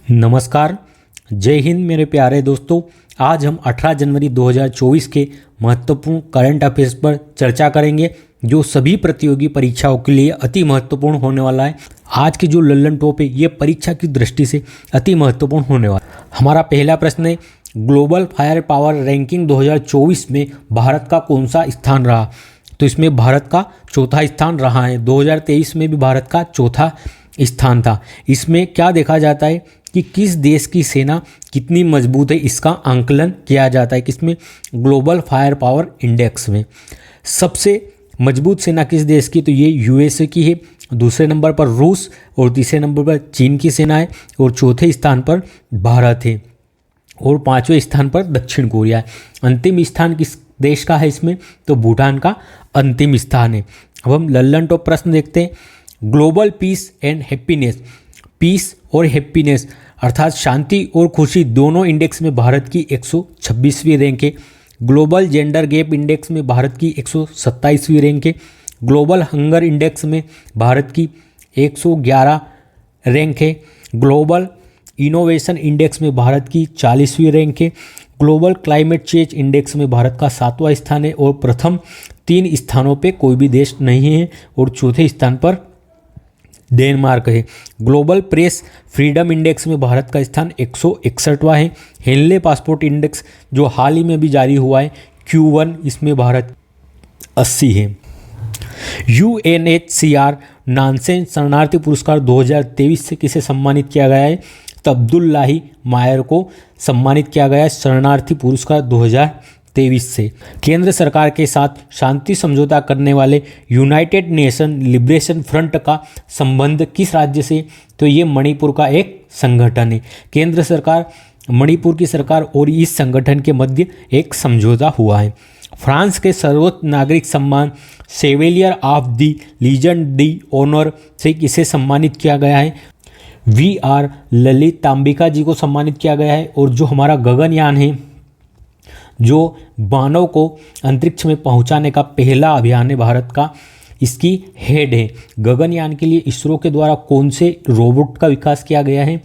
नमस्कार, जय हिंद मेरे प्यारे दोस्तों। आज हम 18 जनवरी 2024 के महत्वपूर्ण करंट अफेयर्स पर चर्चा करेंगे जो सभी प्रतियोगी परीक्षाओं के लिए अति महत्वपूर्ण होने वाला है। आज की जो लल्लन टॉप है ये परीक्षा की दृष्टि से अति महत्वपूर्ण होने वाला है। हमारा पहला प्रश्न है, ग्लोबल फायर पावर रैंकिंग 2024 में भारत का कौन सा स्थान रहा? तो इसमें भारत का चौथा स्थान रहा है। 2023 में भी भारत का चौथा स्थान था। इसमें क्या देखा जाता है कि किस देश की सेना कितनी मजबूत है, इसका आंकलन किया जाता है। किसमें? ग्लोबल फायर पावर इंडेक्स में। सबसे मजबूत सेना किस देश की? तो ये यूएसए की है। दूसरे नंबर पर रूस और तीसरे नंबर पर चीन की सेना है और चौथे स्थान पर भारत है और पांचवें स्थान पर दक्षिण कोरिया है। अंतिम स्थान किस देश का है इसमें? तो भूटान का अंतिम स्थान है। अब हम लल्लन टॉप प्रश्न देखते हैं। Global peace and happiness, peace और हैप्पीनेस अर्थात शांति और खुशी दोनों इंडेक्स में भारत की 126वीं रैंक है। ग्लोबल जेंडर गैप इंडेक्स में भारत की 127वीं रैंक है। ग्लोबल हंगर इंडेक्स में भारत की 111 रैंक है। ग्लोबल इनोवेशन इंडेक्स में भारत की 40वीं रैंक है। ग्लोबल क्लाइमेट चेंज इंडेक्स में भारत का 7वां स्थान है और प्रथम 3 स्थानों पे कोई भी देश नहीं है और चौथे स्थान पर डेनमार्क है। ग्लोबल प्रेस फ्रीडम इंडेक्स में भारत का स्थान 161वां है। हेनले पासपोर्ट इंडेक्स जो हाल ही में भी जारी हुआ है Q1, इसमें भारत 80 है। UNHCR नानसेन शरणार्थी पुरस्कार 2023 से किसे सम्मानित किया गया है? तो अब्दुल्लाही मायर को सम्मानित किया गया है शरणार्थी पुरस्कार 2023 से। केंद्र सरकार के साथ शांति समझौता करने वाले यूनाइटेड नेशन लिबरेशन फ्रंट का संबंध किस राज्य से? तो ये मणिपुर का एक संगठन है। केंद्र सरकार, मणिपुर की सरकार और इस संगठन के मध्य एक समझौता हुआ है। फ्रांस के सर्वोच्च नागरिक सम्मान Chevalier of the Legion d honour से किसे सम्मानित किया गया है? VR ललितांबिका जी को सम्मानित किया गया है। और जो हमारा गगनयान है, जो मानव को अंतरिक्ष में पहुंचाने का पहला अभियान है भारत का, इसकी हेड है। गगनयान के लिए इसरो के द्वारा कौन से रोबोट का विकास किया गया है?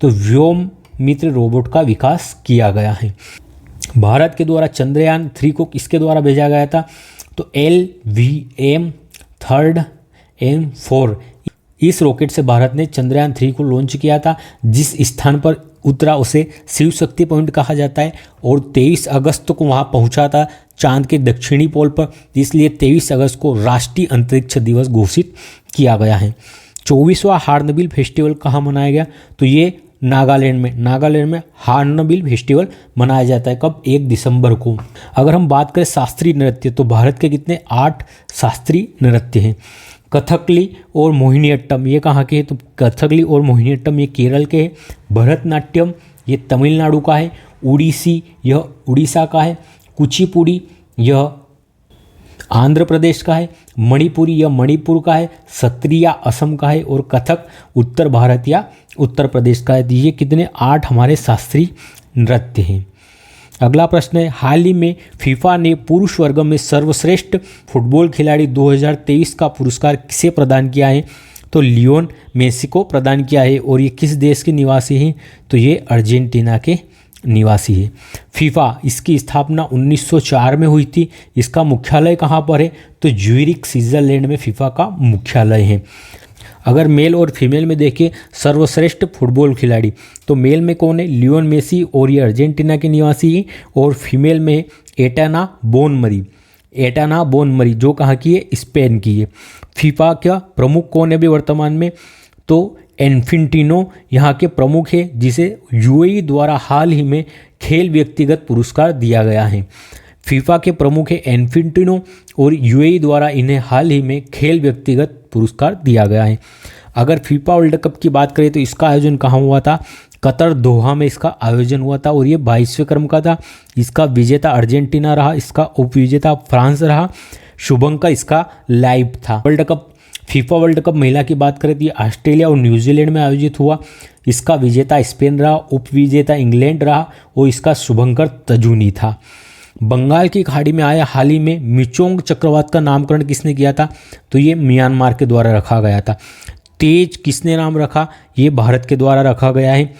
तो व्योम मित्र रोबोट का विकास किया गया है। भारत के द्वारा चंद्रयान 3 को किसके द्वारा भेजा गया था? तो LVM 3rd M4 इस रॉकेट से भारत ने चंद्रयान 3 को लॉन्च किया था। जिस स्थान पर उतरा उसे शिव शक्ति पॉइंट कहा जाता है और 23 अगस्त को वहाँ पहुँचा था चांद के दक्षिणी पोल पर, इसलिए 23 अगस्त को राष्ट्रीय अंतरिक्ष दिवस घोषित किया गया है। 24वां हार्नबिल फेस्टिवल कहाँ मनाया गया? तो ये नागालैंड में हार्नबिल फेस्टिवल मनाया जाता है। कब? 1 दिसंबर को। अगर हम बात करें शास्त्रीय नृत्य, तो भारत के कितने? 8 शास्त्रीय नृत्य हैं। कथकली और मोहिनीअट्टम ये कहाँ के हैं? तो कथकली और मोहिनीअट्टम ये केरल के हैं। भरतनाट्यम ये तमिलनाडु का है। उड़ीसी यह उड़ीसा का है। कुचिपुड़ी यह आंध्र प्रदेश का है। मणिपुरी यह मणिपुर का है। सत्रिया असम का है और कथक उत्तर भारत या उत्तर प्रदेश का है। ये कितने? 8 हमारे शास्त्रीय नृत्य हैं। अगला प्रश्न है, हाल ही में फीफा ने पुरुष वर्ग में सर्वश्रेष्ठ फुटबॉल खिलाड़ी 2023 का पुरस्कार किसे प्रदान किया है? तो लियोन मेसी को प्रदान किया है। और ये किस देश के निवासी हैं? तो ये अर्जेंटीना के निवासी है। फीफा इसकी स्थापना 1904 में हुई थी। इसका मुख्यालय कहाँ पर है? तो ज्यूरिख स्विट्जरलैंड में फीफा का मुख्यालय है। अगर मेल और फीमेल में देखें सर्वश्रेष्ठ फुटबॉल खिलाड़ी, तो मेल में कौन है? लियोन मेसी और ये अर्जेंटीना के निवासी है। और फीमेल में एटाना बोनमरी जो कहाँ की है? स्पेन की है। फीफा का प्रमुख कौन है अभी वर्तमान में? तो इन्फेंटिनो यहाँ के प्रमुख है, जिसे UAE द्वारा हाल ही में खेल व्यक्तिगत पुरस्कार दिया गया है। फीफा के प्रमुख है इन्फेंटिनो और UAE द्वारा इन्हें हाल ही में खेल व्यक्तिगत पुरस्कार दिया गया है। अगर फीफा वर्ल्ड कप की बात करें तो इसका आयोजन कहाँ हुआ था? कतर दोहा में इसका आयोजन हुआ था और ये 22वें क्रम का था। इसका विजेता अर्जेंटीना रहा, इसका उपविजेता फ्रांस रहा। शुभंकर इसका लाइव था। फीफा वर्ल्ड कप महिला की बात करें तो ये ऑस्ट्रेलिया और न्यूजीलैंड में आयोजित हुआ। इसका विजेता स्पेन रहा, उपविजेता इंग्लैंड रहा और इसका शुभंकर तजुनी था। बंगाल की खाड़ी में आया हाल ही में मिचोंग चक्रवात का नामकरण किसने किया था? तो ये म्यांमार के द्वारा रखा गया था। तेज किसने नाम रखा? ये भारत के द्वारा रखा गया है।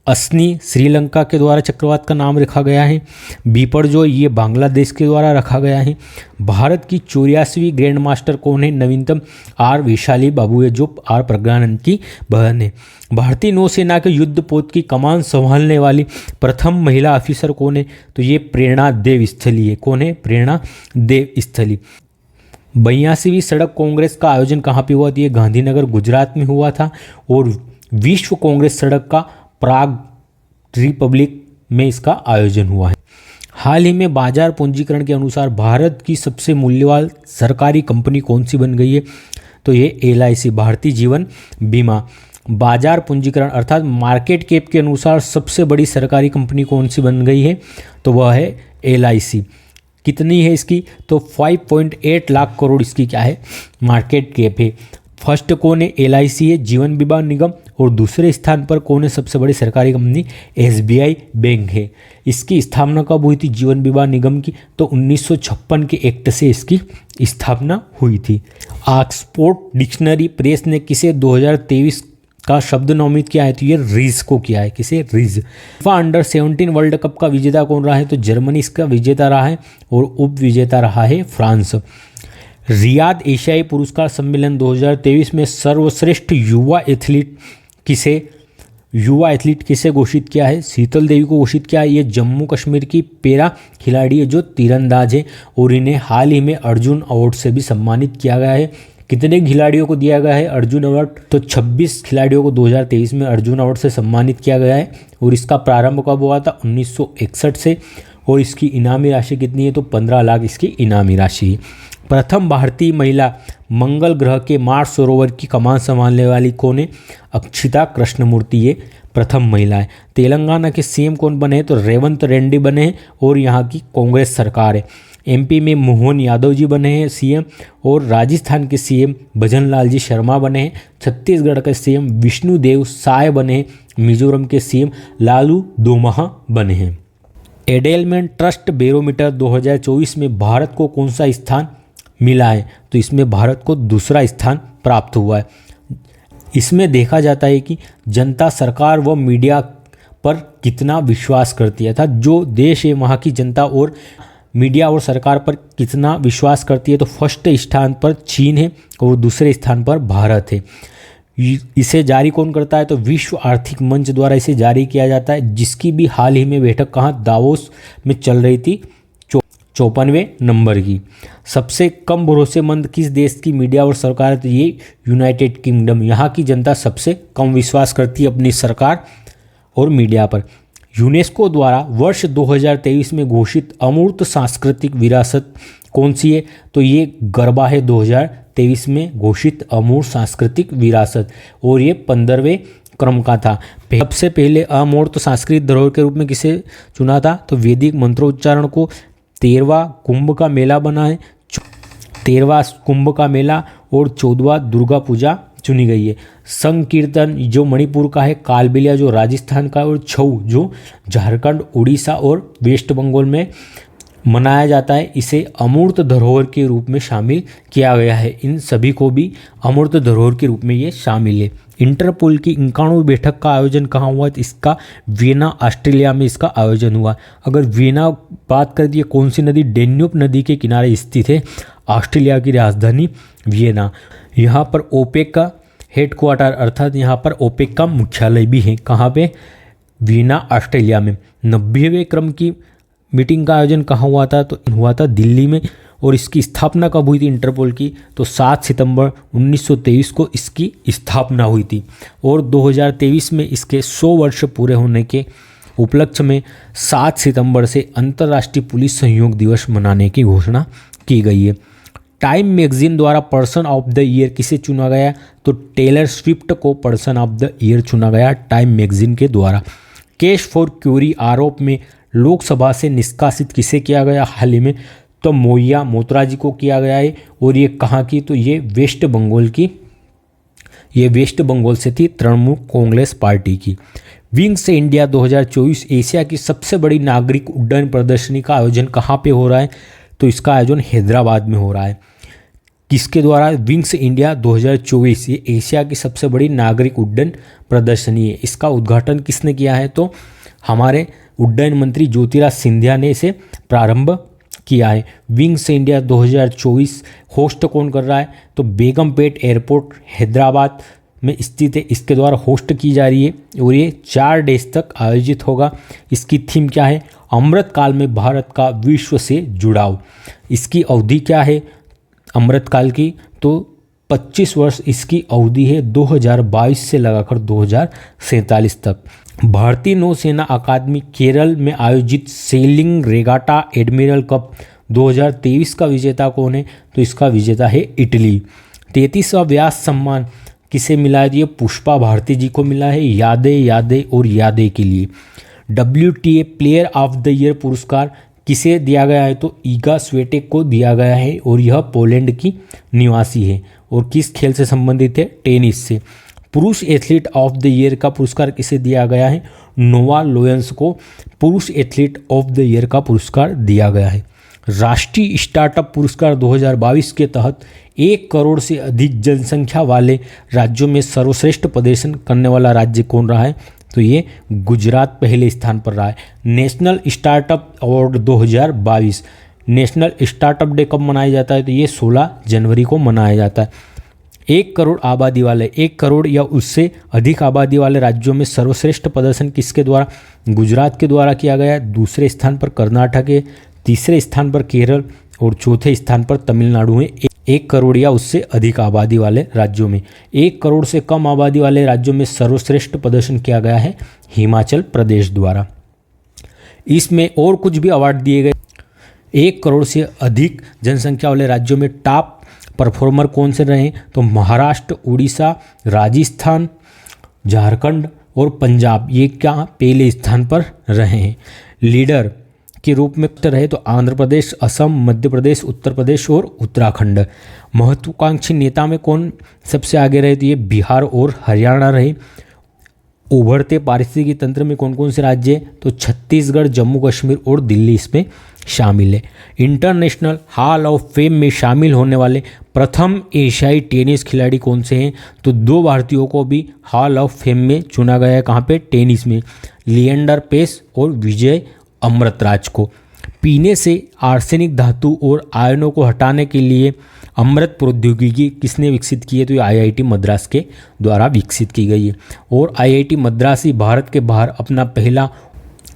असनी श्रीलंका के द्वारा चक्रवात का नाम रखा गया है। बिपरजॉय ये बांग्लादेश के द्वारा रखा गया है। भारत की 84वीं ग्रैंड मास्टर कौन है? नवीनतम आर वैशाली बाबू है, जो आर प्रज्ञानंद की बहन है। भारतीय नौसेना के युद्धपोत की कमान संभालने वाली प्रथम महिला ऑफिसर कौन है? तो ये प्रेरणा देव स्थली है। कौन है? प्रेरणा देव स्थली। 82वीं सड़क कांग्रेस का आयोजन कहाँ पे हुआ था? ये गांधीनगर गुजरात में हुआ था। और विश्व कांग्रेस सड़क का प्राग रिपब्लिक में इसका आयोजन हुआ है। हाल ही में बाजार पूंजीकरण के अनुसार भारत की सबसे मूल्यवान सरकारी कंपनी कौन सी बन गई है? तो ये LIC भारतीय जीवन बीमा। बाजार पूंजीकरण अर्थात मार्केट कैप के अनुसार सबसे बड़ी सरकारी कंपनी कौन सी बन गई है? तो वह है LIC। कितनी है इसकी? तो 5.8 लाख करोड़ इसकी क्या है? मार्केट कैप है। फर्स्ट कौन है? LIC है, जीवन बीमा निगम। और दूसरे स्थान पर कौन है सबसे बड़ी सरकारी कंपनी? SBI बैंक है। इसकी स्थापना कब हुई थी जीवन बीमा निगम की? तो 1956 के एक्ट से इसकी स्थापना हुई थी। ऑक्सफोर्ड डिक्शनरी प्रेस ने किसे 2023 का शब्द नामित किया है? तो ये रिज को किया है। किसे? Ridge. FIFA under-17 world cup का विजेता कौन रहा है? तो जर्मनी इसका विजेता रहा है और उप विजेता रहा है फ्रांस। रियाद एशियाई पुरस्कार सम्मेलन 2023 में सर्वश्रेष्ठ युवा एथलीट किसे घोषित किया है? शीतल देवी को घोषित किया है। ये जम्मू कश्मीर की पैरा खिलाड़ी है जो तीरंदाज है और इन्हें हाल ही में अर्जुन अवार्ड से भी सम्मानित किया गया है। कितने खिलाड़ियों को दिया गया है अर्जुन अवार्ड? तो 26 खिलाड़ियों को 2023 में अर्जुन अवार्ड से सम्मानित किया गया है। और इसका प्रारंभ कब हुआ था? 1961 से। और इसकी इनामी राशि कितनी है? तो 15 लाख इसकी इनामी राशि है। प्रथम भारतीय महिला मंगल ग्रह के मार्स सरोवर की कमान संभालने वाली कौन है? अक्षिता कृष्णमूर्ति ये प्रथम महिला है। तेलंगाना के CM कौन बने हैं? तो रेवंत रेड्डी बने हैं और यहाँ की कांग्रेस सरकार है। MP में मोहन यादव जी बने हैं CM और राजस्थान के CM भजन लाल जी शर्मा बने हैं। छत्तीसगढ़ के CM विष्णुदेव साय बने हैं। मिजोरम के CM लालू दोमहा बने हैं। एडेलमेंट ट्रस्ट बैरोमीटर 2024 में भारत को कौन सा स्थान मिला है? तो इसमें भारत को दूसरा स्थान प्राप्त हुआ है। इसमें देखा जाता है कि जनता सरकार व मीडिया पर कितना विश्वास करती है, अर्थात जो देश है वहाँ की जनता और मीडिया और सरकार पर कितना विश्वास करती है। तो फर्स्ट स्थान पर चीन है और दूसरे स्थान पर भारत है। इसे जारी कौन करता है? तो विश्व आर्थिक मंच द्वारा इसे जारी किया जाता है, जिसकी भी हाल ही में बैठक कहाँ? दावोस में चल रही थी 54वें नंबर की। सबसे कम भरोसेमंद किस देश की मीडिया और सरकार है? तो ये यूनाइटेड किंगडम। यहाँ की जनता सबसे कम विश्वास करती है अपनी सरकार और मीडिया पर। यूनेस्को द्वारा वर्ष 2023 में घोषित अमूर्त सांस्कृतिक विरासत कौन सी है? तो ये गरबा है 2023 में घोषित अमूर्त सांस्कृतिक विरासत और ये 15वें क्रम का था। सबसे पहले अमूर्त सांस्कृतिक धरोहर के रूप में किसे चुना था? तो वैदिक मंत्रोच्चारण को। 13वां कुंभ का मेला बना है, 13वां कुंभ का मेला और 14वां दुर्गा पूजा चुनी गई है। संकीर्तन जो मणिपुर का है, कालबेलिया जो राजस्थान का है और छऊ जो झारखंड, उड़ीसा और वेस्ट बंगाल में मनाया जाता है, इसे अमूर्त धरोहर के रूप में शामिल किया गया है। इन सभी को भी अमूर्त धरोहर के रूप में ये शामिल है। इंटरपोल की 51वीं बैठक का आयोजन कहाँ हुआ? इसका वियना ऑस्ट्रेलिया में इसका आयोजन हुआ। अगर वियना बात कर दिए, कौन सी नदी? डेन्यूब नदी के किनारे स्थित है ऑस्ट्रेलिया की राजधानी वियना। यहाँ पर ओपेक का हेडक्वार्टर अर्थात यहाँ पर ओपेक का मुख्यालय भी है। कहाँ पे? वियना ऑस्ट्रेलिया में। 90वें क्रम की मीटिंग का आयोजन कहाँ हुआ था? तो हुआ था दिल्ली में। और इसकी स्थापना कब हुई थी इंटरपोल की? तो 7 सितंबर 1923 को इसकी स्थापना हुई थी। और 2023 में इसके 100 वर्ष पूरे होने के उपलक्ष्य में 7 सितंबर से अंतर्राष्ट्रीय पुलिस सहयोग दिवस मनाने की घोषणा की गई है। टाइम मैगजीन द्वारा पर्सन ऑफ द ईयर किसे चुना गया? तो टेलर स्विफ्ट को पर्सन ऑफ द ईयर चुना गया टाइम मैगजीन के द्वारा। कैश फॉर क्यूरी आरोप में लोकसभा से निष्कासित किसे किया गया हाल ही में? तो मोइया मोत्रा जी को किया गया है। और ये कहाँ की? तो ये वेस्ट बंगाल की, ये वेस्ट बंगाल से थी, तृणमूल कांग्रेस पार्टी की। विंग्स इंडिया 2024 एशिया की सबसे बड़ी नागरिक उड्डयन प्रदर्शनी का आयोजन कहाँ पे हो रहा है? तो इसका आयोजन हैदराबाद में हो रहा है। किसके द्वारा? विंग्स इंडिया 2024, ये एशिया की सबसे बड़ी नागरिक उड्डयन प्रदर्शनी है। इसका उद्घाटन किसने किया है? तो हमारे उड्डयन मंत्री ज्योतिराज सिंधिया ने इसे प्रारंभ किया है। विंग्स इंडिया 2024 होस्ट कौन कर रहा है? तो बेगमपेट एयरपोर्ट हैदराबाद में स्थित है, इसके द्वारा होस्ट की जा रही है और ये 4 डेज तक आयोजित होगा। इसकी थीम क्या है? अमृत काल में भारत का विश्व से जुड़ाव। इसकी अवधि क्या है अमृत काल की? तो 25 वर्ष इसकी अवधि है, 2022 से लगाकर 2047 तक। भारतीय नौसेना अकादमी केरल में आयोजित सेलिंग रेगाटा एडमिरल कप 2023 का विजेता कौन है? तो इसका विजेता है इटली। 33वां व्यास सम्मान किसे मिला है? ये पुष्पा भारती जी को मिला है, यादें और यादें के लिए। WTA player of the year पुरस्कार किसे दिया गया है? तो ईगा स्वेटेक को दिया गया है और यह पोलैंड की निवासी है और किस खेल से संबंधित है? टेनिस से। पुरुष एथलीट ऑफ द ईयर का पुरस्कार किसे दिया गया है? नोवा लोयंस को पुरुष एथलीट ऑफ द ईयर का पुरस्कार दिया गया है। राष्ट्रीय स्टार्टअप पुरस्कार 2022 के तहत 1 करोड़ से अधिक जनसंख्या वाले राज्यों में सर्वश्रेष्ठ प्रदर्शन करने वाला राज्य कौन रहा है? तो ये गुजरात पहले स्थान पर रहा है। National startup award 2022, national startup day कब मनाया जाता है? तो ये 16 जनवरी को मनाया जाता है। 1 करोड़ आबादी वाले, 1 करोड़ या उससे अधिक आबादी वाले राज्यों में सर्वश्रेष्ठ प्रदर्शन किसके द्वारा? गुजरात के द्वारा किया गया। दूसरे स्थान पर कर्नाटक है, तीसरे स्थान पर केरल और चौथे स्थान पर तमिलनाडु है। 1 करोड़ या उससे अधिक आबादी वाले राज्यों में। 1 करोड़ से कम आबादी वाले राज्यों में सर्वश्रेष्ठ प्रदर्शन किया गया है हिमाचल प्रदेश द्वारा। इसमें और कुछ भी अवार्ड दिए गए। 1 करोड़ से अधिक जनसंख्या वाले राज्यों में टॉप परफॉर्मर कौन से रहे? तो महाराष्ट्र, उड़ीसा, राजस्थान, झारखंड और पंजाब, ये क्या पहले स्थान पर रहे हैं। लीडर के रूप में रहे तो आंध्र प्रदेश, असम, मध्य प्रदेश, उत्तर प्रदेश और उत्तराखंड। महत्वाकांक्षी नेता में कौन सबसे आगे रहे? तो ये बिहार और हरियाणा रहे। उभरते पारिस्थितिकी तंत्र में कौन कौन से राज्य हैं? तो छत्तीसगढ़, जम्मू कश्मीर और दिल्ली इसमें शामिल है। इंटरनेशनल हॉल ऑफ फेम में शामिल होने वाले प्रथम एशियाई टेनिस खिलाड़ी कौन से हैं? तो 2 भारतीयों को भी हॉल ऑफ फेम में चुना गया है। कहाँ पे? टेनिस में। लिएंडर पेस और विजय अमृतराज को। पीने से आर्सेनिक धातु और आयनों को हटाने के लिए अमृत प्रौद्योगिकी किसने विकसित की है? तो ये IIT मद्रास के द्वारा विकसित की गई है। और IIT मद्रास ही भारत के बाहर अपना पहला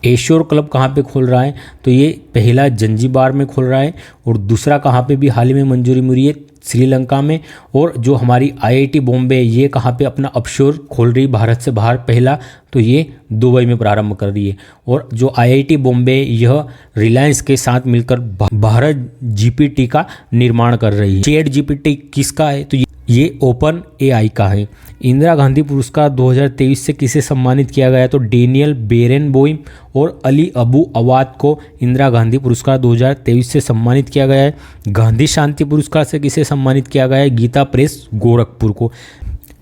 एश्योर क्लब कहाँ पे खोल रहा है? तो ये पहला जंजीबार में खोल रहा है और दूसरा कहाँ पे भी हाल ही में मंजूरी मिली है? श्रीलंका में। और जो हमारी IIT बॉम्बे ये कहाँ पे अपना ऑफशोर खोल रही भारत से बाहर पहला? तो ये दुबई में प्रारंभ कर रही है। और जो IIT बॉम्बे यह रिलायंस के साथ मिलकर भारत GPT का निर्माण कर रही है। चैट GPT किसका है? तो ये ओपन AI का है। इंदिरा गांधी पुरस्कार 2023 से किसे सम्मानित किया गया? तो डेनियल बेरेनबोइम और अली अबू अवाद को इंदिरा गांधी पुरस्कार 2023 से सम्मानित किया गया है। गांधी शांति पुरस्कार से किसे सम्मानित किया गया है? गीता प्रेस गोरखपुर को।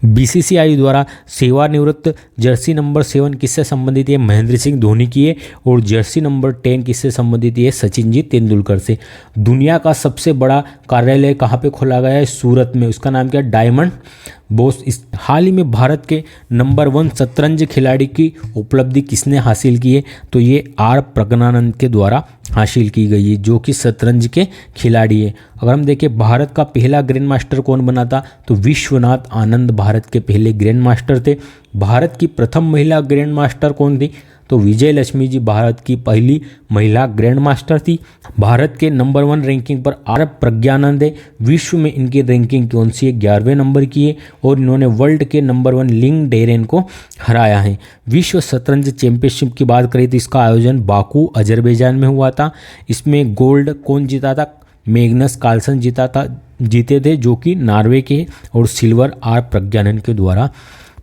BCCI द्वारा सेवानिवृत्त जर्सी नंबर 7 किससे संबंधित है? महेंद्र सिंह धोनी की है। और जर्सी नंबर 10 किससे संबंधित है? सचिन जी तेंदुलकर से। दुनिया का सबसे बड़ा कार्यालय कहाँ पे खोला गया है? सूरत में। उसका नाम क्या है? डायमंड बोस। इस हाल ही में भारत के नंबर 1 शतरंज खिलाड़ी की उपलब्धि किसने हासिल की है? तो ये R प्रज्ञानंद के द्वारा हासिल की गई है, जो कि शतरंज के खिलाड़ी है। अगर हम देखें भारत का पहला ग्रैंड मास्टर कौन बना था? तो विश्वनाथ आनंद भारत के पहले ग्रैंड मास्टर थे। भारत की प्रथम महिला ग्रैंड मास्टर कौन थी? तो विजय लक्ष्मी जी भारत की पहली महिला ग्रैंड मास्टर थी। भारत के नंबर 1 रैंकिंग पर R प्रज्ञानंद है। विश्व में इनकी रैंकिंग कौन सी है? 11वें नंबर की है और इन्होंने वर्ल्ड के नंबर 1 लिंग डेरेन को हराया है। विश्व शतरंज चैंपियनशिप की बात करें तो इसका आयोजन बाकू अजरबैजान में हुआ था। इसमें गोल्ड कौन जीता था? मैग्नस कार्लसन जीते थे, जो कि नॉर्वे के। और सिल्वर R प्रज्ञानंद के द्वारा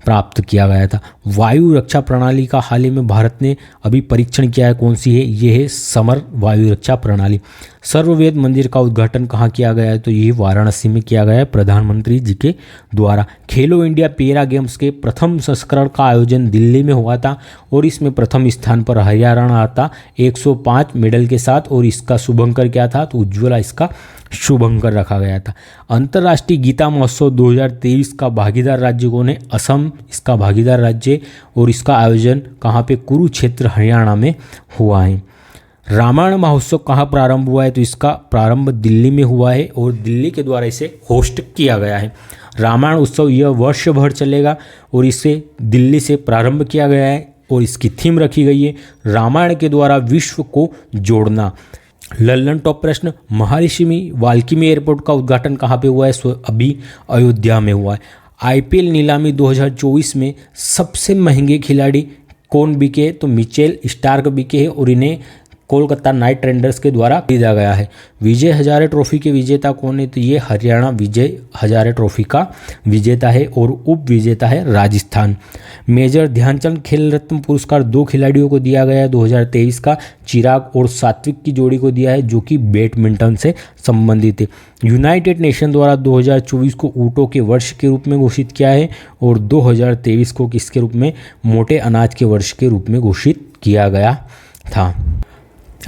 प्राप्त किया गया था। वायु रक्षा प्रणाली का हाल ही में भारत ने अभी परीक्षण किया है, कौन सी है? ये है समर वायु रक्षा प्रणाली। सर्ववेद मंदिर का उद्घाटन कहाँ किया गया है? तो ये वाराणसी में किया गया है प्रधानमंत्री जी के द्वारा। खेलो इंडिया पैरा गेम्स के प्रथम संस्करण का आयोजन दिल्ली में हुआ था और इसमें प्रथम स्थान पर हरियाणा आता 105 मेडल के साथ, और इसका शुभंकर क्या था? तो उज्ज्वला इसका शुभंकर रखा गया था। अंतर्राष्ट्रीय गीता महोत्सव 2023 का भागीदार राज्य कौन है? असम इसका भागीदार राज्य, और इसका आयोजन कहाँ पे? कुरुक्षेत्र हरियाणा में हुआ है। रामायण महोत्सव कहाँ प्रारंभ हुआ है? तो इसका प्रारंभ दिल्ली में हुआ है और दिल्ली के द्वारा इसे होस्ट किया गया है। रामायण उत्सव यह वर्ष भर चलेगा और इसे दिल्ली से प्रारंभ किया गया है और इसकी थीम रखी गई है रामायण के द्वारा विश्व को जोड़ना। लल्लन टॉप प्रश्न, महर्षि वाल्मीकि एयरपोर्ट का उद्घाटन कहाँ पे हुआ है? अभी अयोध्या में हुआ है। आईपीएल नीलामी 2024 में सबसे महंगे खिलाड़ी कौन बिके? तो मिचेल स्टार्क बिके हैं और इन्हें कोलकाता नाइट राइडर्स के द्वारा खरीदा गया है। विजय हजारे ट्रॉफी के विजेता कौन है? तो ये हरियाणा विजय हजारे ट्रॉफी का विजेता है और उप विजेता है राजस्थान। मेजर ध्यानचंद खेल रत्न पुरस्कार 2 खिलाड़ियों को दिया गया है 2023 का, चिराग और सात्विक की जोड़ी को दिया है जो कि बैडमिंटन से संबंधित है। यूनाइटेड नेशन द्वारा 2024 को ऊँटों के वर्ष के रूप में घोषित किया है और 2023 को किसके रूप में? मोटे अनाज के वर्ष के रूप में घोषित किया गया था।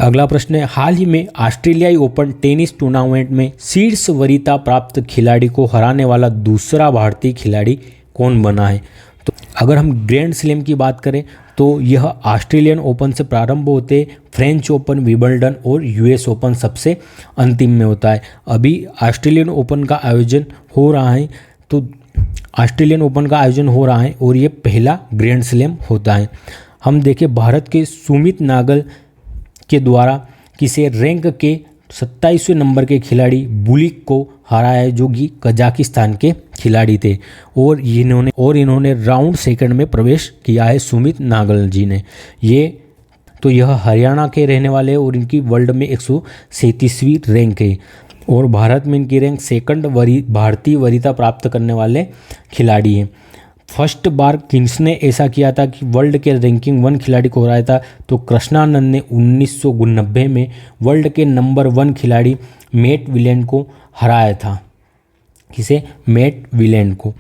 अगला प्रश्न है, हाल ही में ऑस्ट्रेलियाई ओपन टेनिस टूर्नामेंट में शीर्ष वरीयता प्राप्त खिलाड़ी को हराने वाला दूसरा भारतीय खिलाड़ी कौन बना है? तो अगर हम ग्रैंड स्लैम की बात करें तो यह ऑस्ट्रेलियन ओपन से प्रारंभ होते, फ्रेंच ओपन, विंबलडन और यूएस ओपन सबसे अंतिम में होता है। अभी ऑस्ट्रेलियन ओपन का आयोजन हो रहा है, तो ऑस्ट्रेलियन ओपन का आयोजन हो रहा है और ये पहला ग्रैंड स्लैम होता है। हम देखें भारत के सुमित नागल के द्वारा किसे रैंक के 27वें नंबर के खिलाड़ी बुलिक को हराया है जो कि कजाकिस्तान के खिलाड़ी थे और इन्होंने राउंड सेकंड में प्रवेश किया है सुमित नागल जी ने। यह हरियाणा के रहने वाले हैं और इनकी वर्ल्ड में 137वीं रैंक है और भारत में इनकी रैंक सेकंड भारतीय वरीयता प्राप्त करने वाले खिलाड़ी हैं। फर्स्ट बार किंग्सने ऐसा किया था कि वर्ल्ड के रैंकिंग 1 खिलाड़ी को हराया था, तो कृष्णानंद ने 1990 में वर्ल्ड के नंबर 1 खिलाड़ी मैट विलेंड को हराया था। किसे? मैट विलेंड को।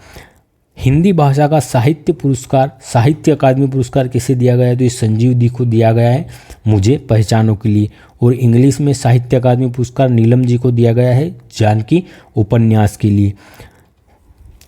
हिंदी भाषा का साहित्य पुरस्कार, साहित्य अकादमी पुरस्कार किसे दिया गया है? तो ये संजीव दी को दिया गया है मुझे पहचानों के लिए। और इंग्लिश में साहित्य अकादमी पुरस्कार नीलम जी को दिया गया है जानकी उपन्यास के लिए।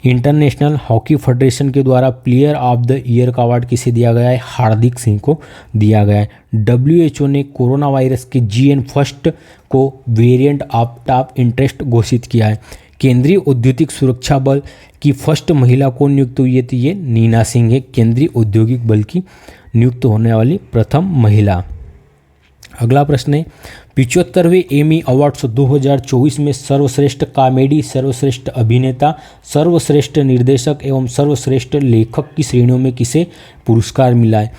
इंटरनेशनल हॉकी फेडरेशन के द्वारा प्लेयर ऑफ द ईयर का अवार्ड किसे दिया गया है? हार्दिक सिंह को दिया गया है। WHO ने कोरोना वायरस के GN1 को वेरिएंट ऑफ इंटरेस्ट घोषित किया है। केंद्रीय औद्योगिक सुरक्षा बल की फर्स्ट महिला कौन नियुक्त हुई है? तो ये नीना सिंह है, केंद्रीय औद्योगिक बल की नियुक्त होने वाली प्रथम महिला। अगला प्रश्न है, 75वें एमी अवार्ड्स 2024 में सर्वश्रेष्ठ कॉमेडी, सर्वश्रेष्ठ अभिनेता, सर्वश्रेष्ठ निर्देशक एवं सर्वश्रेष्ठ लेखक की श्रेणियों में किसे पुरस्कार मिला है?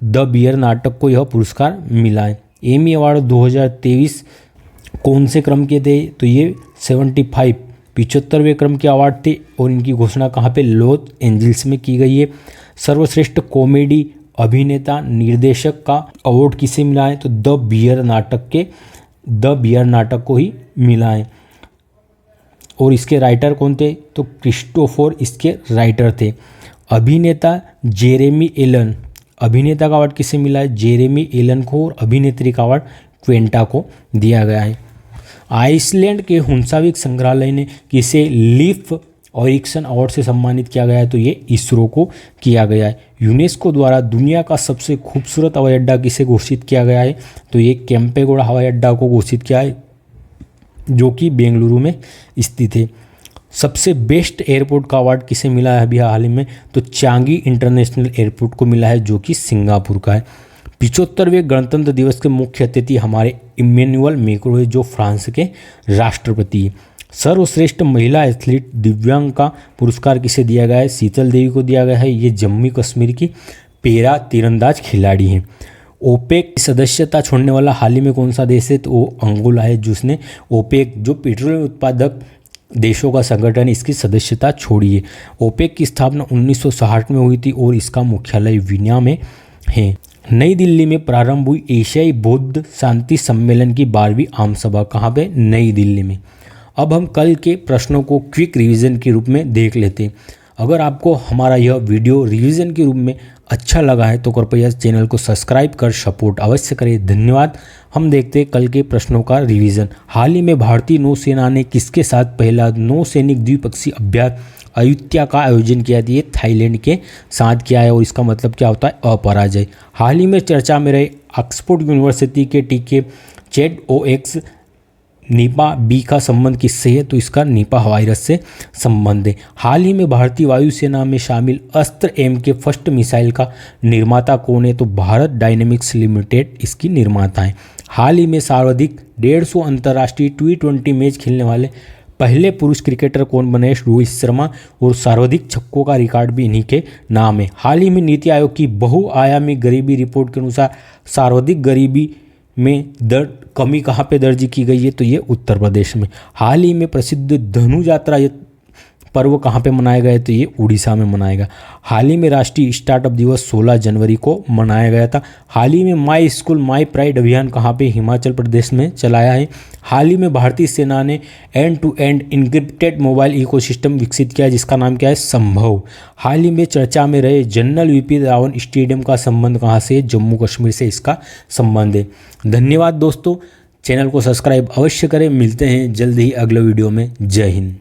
द बियर नाटक को यह पुरस्कार मिला है। एमी अवार्ड 2023 कौन से क्रम के थे? तो ये 75वें क्रम के अवार्ड थे और इनकी घोषणा कहाँ पे? लॉस एंजल्स में की गई है। सर्वश्रेष्ठ कॉमेडी, अभिनेता, निर्देशक का अवार्ड किसे मिला है? तो द बियर नाटक को ही मिला है। और इसके राइटर कौन थे? तो क्रिस्टोफर इसके राइटर थे। अभिनेता जेरेमी एलन, अभिनेता का अवार्ड किसे मिला है? जेरेमी एलन को। और अभिनेत्री का अवार्ड क्वेंटा को दिया गया है। आइसलैंड के हुंसाविक संग्रहालय ने किसे लीफ ऑरिक्सन अवार्ड से सम्मानित किया गया है? तो ये इसरो को किया गया है। यूनेस्को द्वारा दुनिया का सबसे खूबसूरत हवाई अड्डा किसे घोषित किया गया है? तो ये केम्पेगौड़ा हवाई अड्डा को घोषित किया है जो कि बेंगलुरु में स्थित है। सबसे बेस्ट एयरपोर्ट का अवार्ड किसे मिला है अभी हाल ही में? तो चांगी इंटरनेशनल एयरपोर्ट को मिला है जो कि सिंगापुर का है। 75वें गणतंत्र दिवस के मुख्य अतिथि हमारे इमैनुअल मैक्रों है जो फ्रांस के राष्ट्रपति हैं। सर्वश्रेष्ठ महिला एथलीट दिव्यांग का पुरस्कार किसे दिया गया है? शीतल देवी को दिया गया है। ये जम्मू कश्मीर की पैरा तीरंदाज खिलाड़ी हैं। ओपेक की सदस्यता छोड़ने वाला हाल ही में कौन सा देश है? तो वो अंगोला है जिसने ओपेक जो पेट्रोलियम उत्पादक देशों का संगठन इसकी सदस्यता छोड़ी है। ओपेक की स्थापना 1960 में हुई थी और इसका मुख्यालय वीना में है। नई दिल्ली में प्रारंभ हुई एशियाई बौद्ध शांति सम्मेलन की 12वीं आम सभा कहाँ पे? नई दिल्ली में। अब हम कल के प्रश्नों को क्विक रिवीजन के रूप में देख लेते हैं। अगर आपको हमारा यह वीडियो रिवीजन के रूप में अच्छा लगा है तो कृपया चैनल को सब्सक्राइब कर सपोर्ट अवश्य करें। धन्यवाद। हम देखते हैं कल के प्रश्नों का रिवीजन। हाल ही में भारतीय नौसेना ने किसके साथ पहला नौसैनिक द्विपक्षीय अभ्यास अयुत्या का आयोजन किया? ये थाईलैंड के साथ किया है और इसका मतलब क्या होता है? अपराजय। हाल ही में चर्चा में रहे ऑक्सफोर्ड यूनिवर्सिटी के टीके ZOX निपा बी का संबंध किससे है? तो इसका निपा वायरस से संबंध है। हाल ही में भारतीय वायुसेना में शामिल अस्त्र M के फर्स्ट मिसाइल का निर्माता कौन है? तो भारत डायनेमिक्स लिमिटेड इसकी निर्माता है। हाल ही में सर्वाधिक 150 अंतर्राष्ट्रीय T20 मैच खेलने वाले पहले पुरुष क्रिकेटर कौन बने? रोहित शर्मा। और सर्वाधिक छक्कों का रिकॉर्ड भी इन्हीं के नाम है। हाल ही में नीति आयोग की बहुआयामी गरीबी रिपोर्ट के अनुसार सर्वाधिक गरीबी में कमी कहाँ पे दर्ज की गई है? तो ये उत्तर प्रदेश में। हाल ही में प्रसिद्ध धनु यात्रा पर्व कहाँ पे मनाया गया है? तो ये उड़ीसा में मनाया गया। हाल ही में राष्ट्रीय स्टार्टअप दिवस 16 जनवरी को मनाया गया था। हाल ही में माई स्कूल माई प्राइड अभियान कहाँ पे? हिमाचल प्रदेश में चलाया है। हाल ही में भारतीय सेना ने end to end encrypted mobile ecosystem विकसित किया जिसका नाम क्या है? संभव। हाल ही में चर्चा में रहे जनरल विपिन रावत स्टेडियम का संबंध कहाँ से? जम्मू कश्मीर से इसका संबंध है। धन्यवाद दोस्तों। चैनल को सब्सक्राइब अवश्य करें। मिलते हैं जल्द ही अगले वीडियो में। जय हिंद।